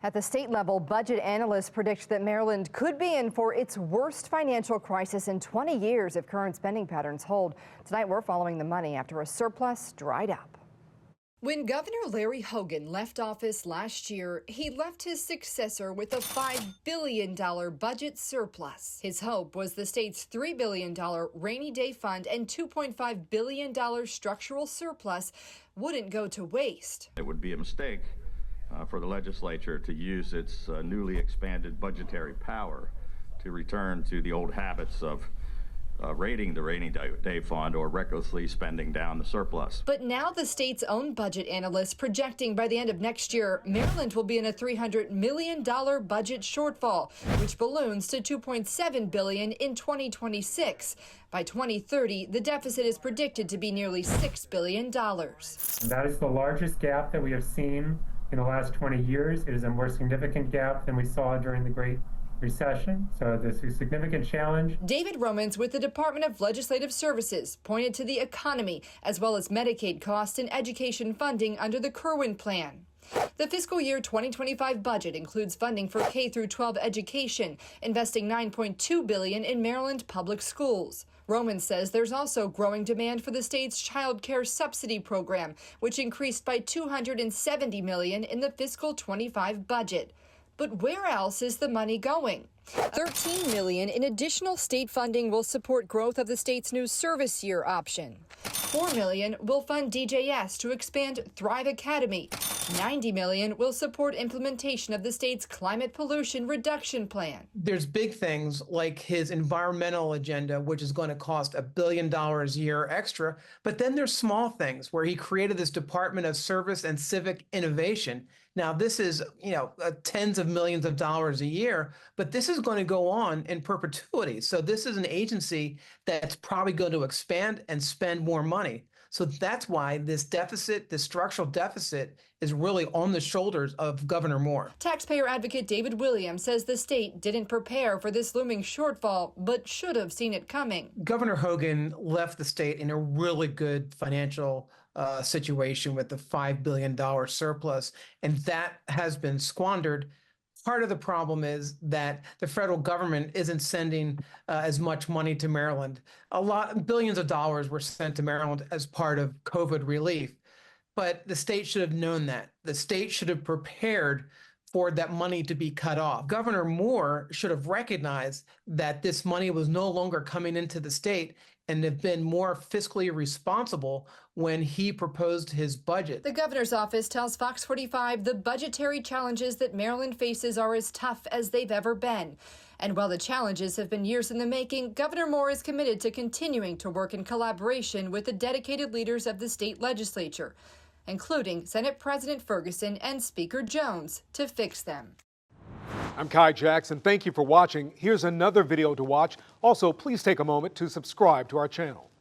At the state level, budget analysts predict that Maryland could be in for its worst financial crisis in 20 years if current spending patterns hold. Tonight, we're following the money after a surplus dried up. When Governor Larry Hogan left office last year, he left his successor with a $5 billion budget surplus. His hope was the state's $3 billion rainy day fund and $2.5 billion structural surplus wouldn't go to waste. It would be a mistake for the legislature to use its newly expanded budgetary power to return to the old habits of raiding the rainy day fund or recklessly spending down the surplus. But now the state's own budget analysts projecting by the end of next year, Maryland will be in a $300 million budget shortfall, which balloons to $2.7 billion in 2026. By 2030, the deficit is predicted to be nearly $6 billion. That is the largest gap that we have seen in the last 20 years. It is a more significant gap than we saw during the Great Recession, so this is a significant challenge. David Romans with the Department of Legislative Services pointed to the economy as well as Medicaid costs and education funding under the Kerwin plan. The fiscal year 2025 budget includes funding for K-12 education, investing $9.2 billion in Maryland public schools. Romans says there's also growing demand for the state's child care subsidy program, which increased by $270 million in the fiscal 25 budget. But where else is the money going? $13 million in additional state funding will support growth of the state's new service year option. $4 million will fund DJS to expand Thrive Academy. $90 million will support implementation of the state's climate pollution reduction plan. There's big things like his environmental agenda, which is going to cost $1 billion a year extra. But then there's small things where he created this Department of Service and Civic Innovation. Now, this is, tens of millions of dollars a year, but this is going to go on in perpetuity. So this is an agency that's probably going to expand and spend more money. So that's why this deficit, this structural deficit, is really on the shoulders of Governor Moore. Taxpayer advocate David Williams says the state didn't prepare for this looming shortfall, but should have seen it coming. Governor Hogan left the state in a really good financial situation with the $5 billion surplus, and that has been squandered. Part of the problem is that the federal government isn't sending as much money to Maryland. Billions of dollars were sent to Maryland as part of COVID relief, but the state should have known that. The state should have prepared for that money to be cut off. Governor Moore should have recognized that this money was no longer coming into the state and have been more fiscally responsible when he proposed his budget. The governor's office tells Fox 45 the budgetary challenges that Maryland faces are as tough as they've ever been. And while the challenges have been years in the making, Governor Moore is committed to continuing to work in collaboration with the dedicated leaders of the state legislature, including Senate President Ferguson and Speaker Jones, to fix them. I'm Kai Jackson. Thank you for watching. Here's another video to watch. Also, please take a moment to subscribe to our channel.